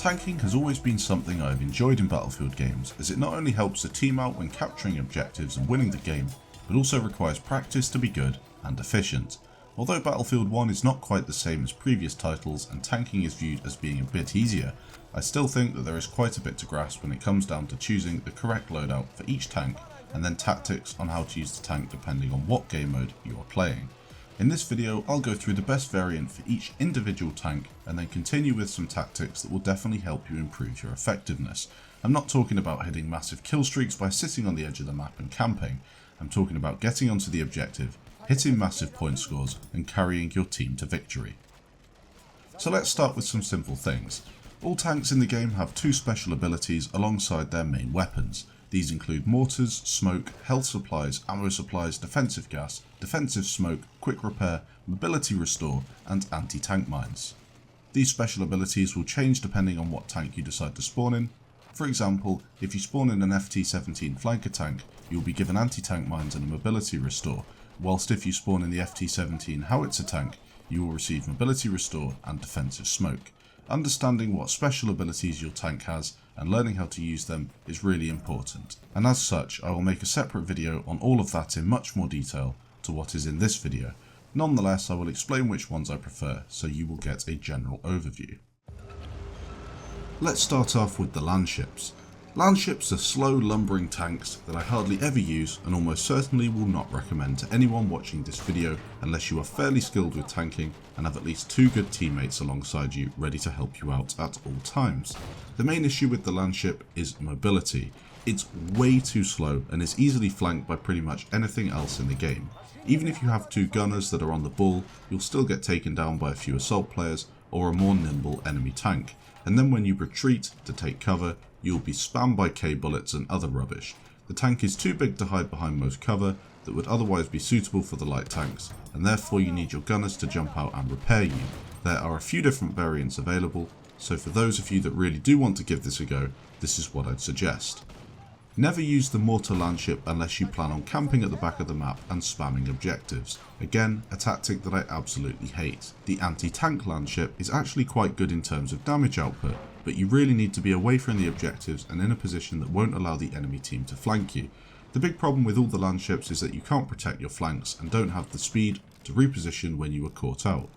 Tanking has always been something I have enjoyed in Battlefield games, as it not only helps the team out when capturing objectives and winning the game, but also requires practice to be good and efficient. Although Battlefield 1 is not quite the same as previous titles and tanking is viewed as being a bit easier, I still think that there is quite a bit to grasp when it comes down to choosing the correct loadout for each tank and then tactics on how to use the tank depending on what game mode you are playing. In this video I'll go through the best variant for each individual tank and then continue with some tactics that will definitely help you improve your effectiveness. I'm not talking about hitting massive kill streaks by sitting on the edge of the map and camping. I'm talking about getting onto the objective, hitting massive point scores and carrying your team to victory. So let's start with some simple things. All tanks in the game have two special abilities alongside their main weapons. These include mortars, smoke, health supplies, ammo supplies, defensive gas, defensive smoke, quick repair, mobility restore and anti-tank mines. These special abilities will change depending on what tank you decide to spawn in. For example, if you spawn in an FT-17 flanker tank, you will be given anti-tank mines and a mobility restore, whilst if you spawn in the FT-17 howitzer tank, you will receive mobility restore and defensive smoke. Understanding what special abilities your tank has and learning how to use them is really important, and as such I will make a separate video on all of that in much more detail to what is in this video. Nonetheless, I will explain which ones I prefer so you will get a general overview. Let's start off with the Landships. Landships are slow lumbering tanks that I hardly ever use and almost certainly will not recommend to anyone watching this video unless you are fairly skilled with tanking and have at least two good teammates alongside you ready to help you out at all times. The main issue with the Landship is mobility. It's way too slow and is easily flanked by pretty much anything else in the game. Even if you have two gunners that are on the ball, you'll still get taken down by a few assault players or a more nimble enemy tank, and then when you retreat to take cover, you'll be spammed by K bullets and other rubbish. The tank is too big to hide behind most cover that would otherwise be suitable for the light tanks, and therefore you need your gunners to jump out and repair you. There are a few different variants available, so for those of you that really do want to give this a go, this is what I'd suggest. Never use the mortar Landship unless you plan on camping at the back of the map and spamming objectives. Again, a tactic that I absolutely hate. The anti-tank Landship is actually quite good in terms of damage output, but you really need to be away from the objectives and in a position that won't allow the enemy team to flank you. The big problem with all the Landships is that you can't protect your flanks and don't have the speed to reposition when you are caught out.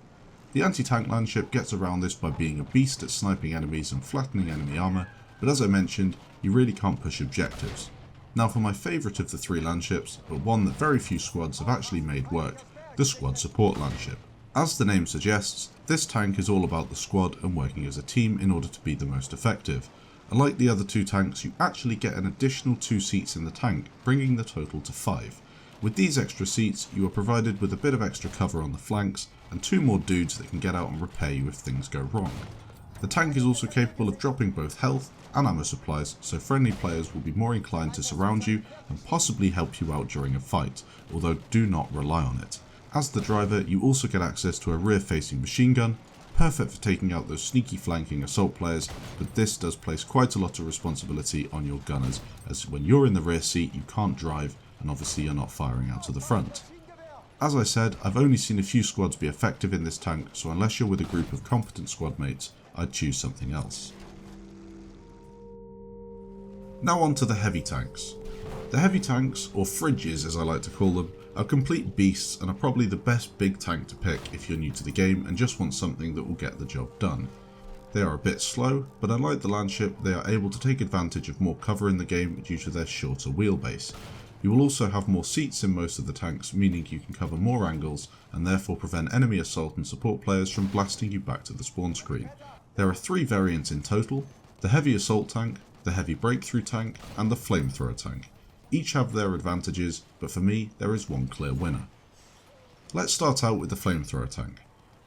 The anti-tank Landship gets around this by being a beast at sniping enemies and flattening enemy armour, but as I mentioned, you really can't push objectives. Now for my favourite of the three Landships, but one that very few squads have actually made work, the Squad Support Landship. As the name suggests, this tank is all about the squad and working as a team in order to be the most effective. Unlike the other two tanks, you actually get an additional 2 seats in the tank, bringing the total to 5. With these extra seats, you are provided with a bit of extra cover on the flanks and 2 more dudes that can get out and repair you if things go wrong. The tank is also capable of dropping both health and ammo supplies, so friendly players will be more inclined to surround you and possibly help you out during a fight, although do not rely on it. As the driver, you also get access to a rear-facing machine gun, perfect for taking out those sneaky flanking assault players, but this does place quite a lot of responsibility on your gunners, as when you're in the rear seat you can't drive and obviously you're not firing out of the front. As I said, I've only seen a few squads be effective in this tank, so unless you're with a group of competent squad mates, I'd choose something else. Now on to the heavy tanks. The heavy tanks, or fridges as I like to call them, are complete beasts and are probably the best big tank to pick if you're new to the game and just want something that will get the job done. They are a bit slow, but unlike the Landship, they are able to take advantage of more cover in the game due to their shorter wheelbase. You will also have more seats in most of the tanks, meaning you can cover more angles and therefore prevent enemy assault and support players from blasting you back to the spawn screen. There are 3 variants in total: the heavy assault tank, the heavy breakthrough tank and the flamethrower tank. Each have their advantages, but for me there is one clear winner. Let's start out with the flamethrower tank.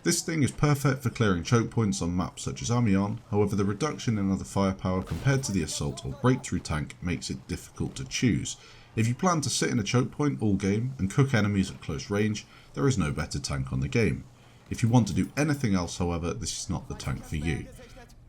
This thing is perfect for clearing choke points on maps such as Amiens, however the reduction in other firepower compared to the assault or breakthrough tank makes it difficult to choose. If you plan to sit in a choke point all game and cook enemies at close range, there is no better tank on the game. If you want to do anything else however, this is not the tank for you.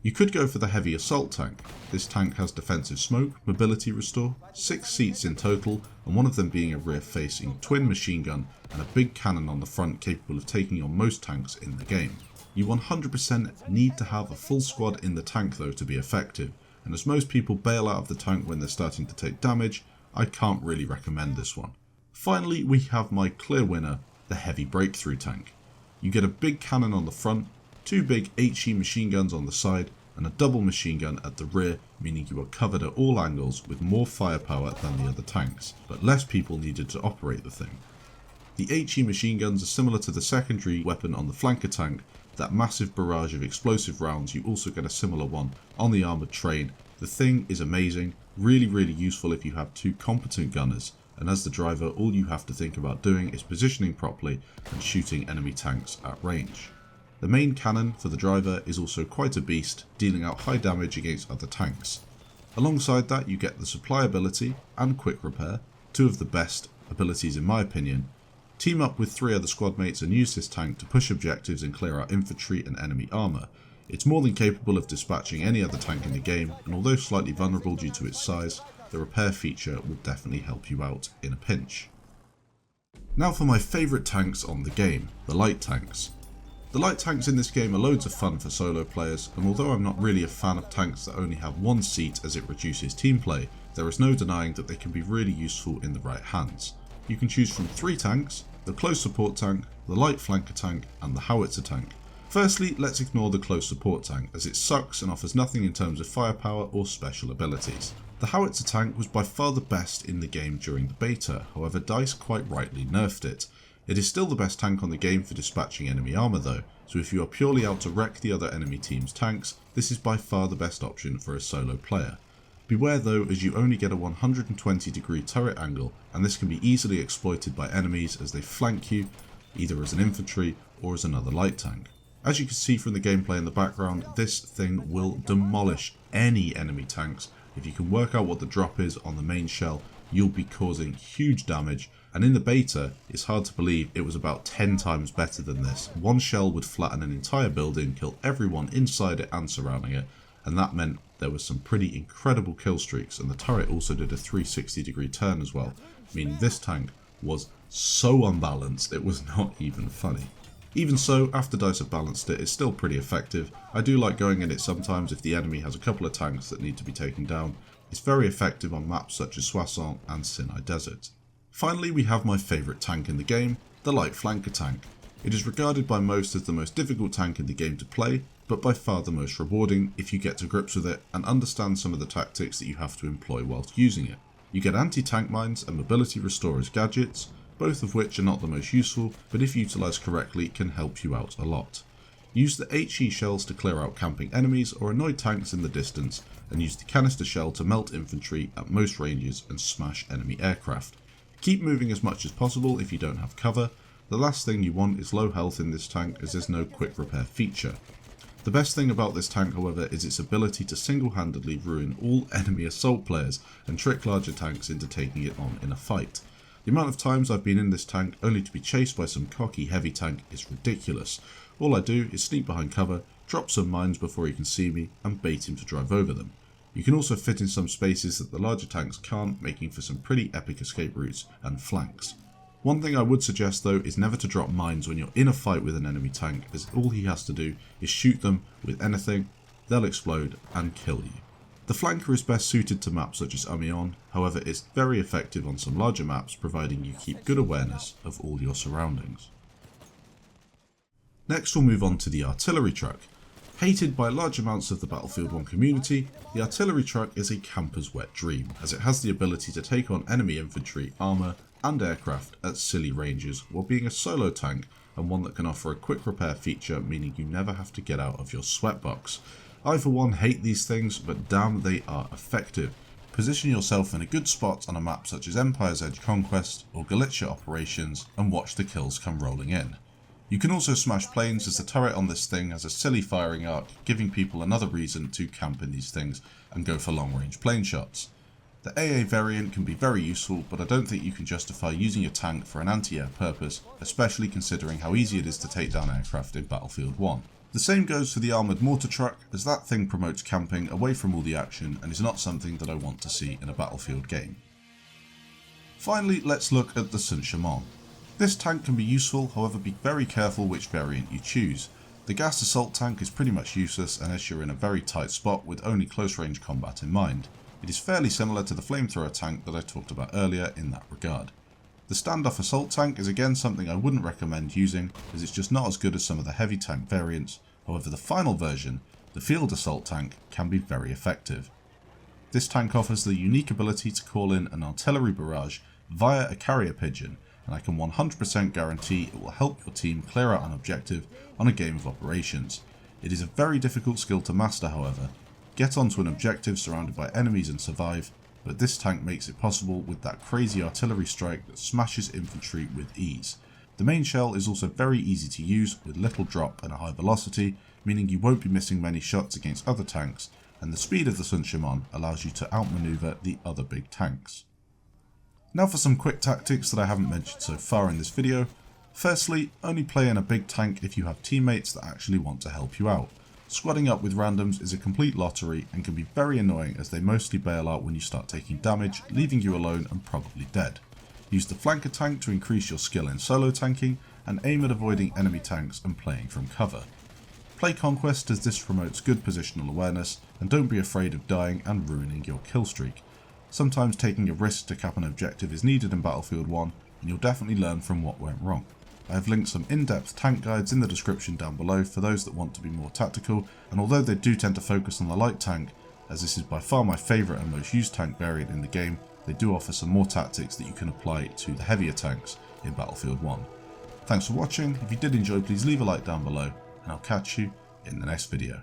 You could go for the heavy assault tank. This tank has defensive smoke, mobility restore, 6 seats in total, and one of them being a rear facing twin machine gun and a big cannon on the front capable of taking on most tanks in the game. You 100% need to have a full squad in the tank though to be effective, and as most people bail out of the tank when they're starting to take damage, I can't really recommend this one. Finally, we have my clear winner, the heavy breakthrough tank. You get a big cannon on the front, 2 big HE machine guns on the side, and a double machine gun at the rear, meaning you are covered at all angles with more firepower than the other tanks, but less people needed to operate the thing. The HE machine guns are similar to the secondary weapon on the flanker tank, that massive barrage of explosive rounds. You also get a similar one on the armoured train. The thing is amazing, really useful if you have 2 competent gunners, and as the driver all you have to think about doing is positioning properly and shooting enemy tanks at range. The main cannon for the driver is also quite a beast, dealing out high damage against other tanks. Alongside that you get the supply ability and quick repair, 2 of the best abilities in my opinion. Team up with 3 other squad mates and use this tank to push objectives and clear out infantry and enemy armour. It's more than capable of dispatching any other tank in the game, and although slightly vulnerable due to its size, the repair feature will definitely help you out in a pinch. Now for my favourite tanks on the game, the light tanks. The light tanks in this game are loads of fun for solo players, and although I'm not really a fan of tanks that only have 1 seat as it reduces team play, there is no denying that they can be really useful in the right hands. You can choose from 3 tanks, the close support tank, the light flanker tank, and the howitzer tank. Firstly, let's ignore the close support tank as it sucks and offers nothing in terms of firepower or special abilities. The howitzer tank was by far the best in the game during the beta, however DICE quite rightly nerfed it. It is still the best tank on the game for dispatching enemy armour though, so if you are purely out to wreck the other enemy team's tanks, this is by far the best option for a solo player. Beware though, as you only get a 120-degree turret angle, and this can be easily exploited by enemies as they flank you, either as an infantry or as another light tank. As you can see from the gameplay in the background, this thing will demolish any enemy tanks. If you can work out what the drop is on the main shell, you'll be causing huge damage, and in the beta, it's hard to believe it was about 10 times better than this. 1 shell would flatten an entire building, kill everyone inside it and surrounding it, and that meant there was some pretty incredible kill streaks, and the turret also did a 360-degree turn as well, meaning this tank was so unbalanced it was not even funny. Even so, after DICE have balanced it, it's still pretty effective. I do like going in it sometimes if the enemy has a couple of tanks that need to be taken down. It's very effective on maps such as Soissons and Sinai Desert. Finally, we have my favourite tank in the game, the light flanker tank. It is regarded by most as the most difficult tank in the game to play, but by far the most rewarding if you get to grips with it and understand some of the tactics that you have to employ whilst using it. You get anti-tank mines and mobility restorers gadgets, both of which are not the most useful, but if utilised correctly can help you out a lot. Use the HE shells to clear out camping enemies or annoy tanks in the distance, and use the canister shell to melt infantry at most ranges and smash enemy aircraft. Keep moving as much as possible if you don't have cover. The last thing you want is low health in this tank as there's no quick repair feature. The best thing about this tank however is its ability to single-handedly ruin all enemy assault players and trick larger tanks into taking it on in a fight. The amount of times I've been in this tank only to be chased by some cocky heavy tank is ridiculous. All I do is sneak behind cover, drop some mines before he can see me and bait him to drive over them. You can also fit in some spaces that the larger tanks can't, making for some pretty epic escape routes and flanks. One thing I would suggest though is never to drop mines when you're in a fight with an enemy tank, as all he has to do is shoot them with anything, they'll explode and kill you. The flanker is best suited to maps such as Amiens, however it's very effective on some larger maps providing you keep good awareness of all your surroundings. Next we'll move on to the artillery truck. Hated by large amounts of the Battlefield 1 community, the artillery truck is a camper's wet dream, as it has the ability to take on enemy infantry, armour and aircraft at silly ranges while being a solo tank, and one that can offer a quick repair feature, meaning you never have to get out of your sweatbox. I for one hate these things, but damn they are effective. Position yourself in a good spot on a map such as Empire's Edge Conquest or Galicia Operations and watch the kills come rolling in. You can also smash planes as the turret on this thing has a silly firing arc, giving people another reason to camp in these things and go for long range plane shots. The AA variant can be very useful, but I don't think you can justify using a tank for an anti-air purpose, especially considering how easy it is to take down aircraft in Battlefield 1. The same goes for the armoured mortar truck, as that thing promotes camping away from all the action and is not something that I want to see in a Battlefield game. Finally, let's look at the Saint-Chamond. This tank can be useful, however be very careful which variant you choose. The The gas assault tank is pretty much useless unless you're in a very tight spot with only close range combat in mind. It is fairly similar to the flamethrower tank that I talked about earlier in that regard. The standoff assault tank is again something I wouldn't recommend using, as it's just not as good as some of the heavy tank variants. However, the final version, the field assault tank, can be very effective. This tank offers the unique ability to call in an artillery barrage via a carrier pigeon, and I can 100% guarantee it will help your team clear out an objective on a game of operations. It is a very difficult skill to master, however. Get onto an objective surrounded by enemies and survive, but this tank makes it possible with that crazy artillery strike that smashes infantry with ease. The main shell is also very easy to use with little drop and a high velocity, meaning you won't be missing many shots against other tanks, and the speed of the Sun Shimon allows you to outmaneuver the other big tanks. Now for some quick tactics that I haven't mentioned so far in this video. Firstly, only play in a big tank if you have teammates that actually want to help you out. Squadding up with randoms is a complete lottery and can be very annoying as they mostly bail out when you start taking damage, leaving you alone and probably dead. Use the flanker tank to increase your skill in solo tanking and aim at avoiding enemy tanks and playing from cover. Play Conquest as this promotes good positional awareness, and don't be afraid of dying and ruining your kill streak. Sometimes taking a risk to cap an objective is needed in Battlefield 1, and you'll definitely learn from what went wrong. I have linked some in-depth tank guides in the description down below for those that want to be more tactical, and although they do tend to focus on the light tank, as this is by far my favourite and most used tank variant in the game, they do offer some more tactics that you can apply to the heavier tanks in Battlefield 1. Thanks for watching. If you did enjoy, please leave a like down below, and I'll catch you in the next video.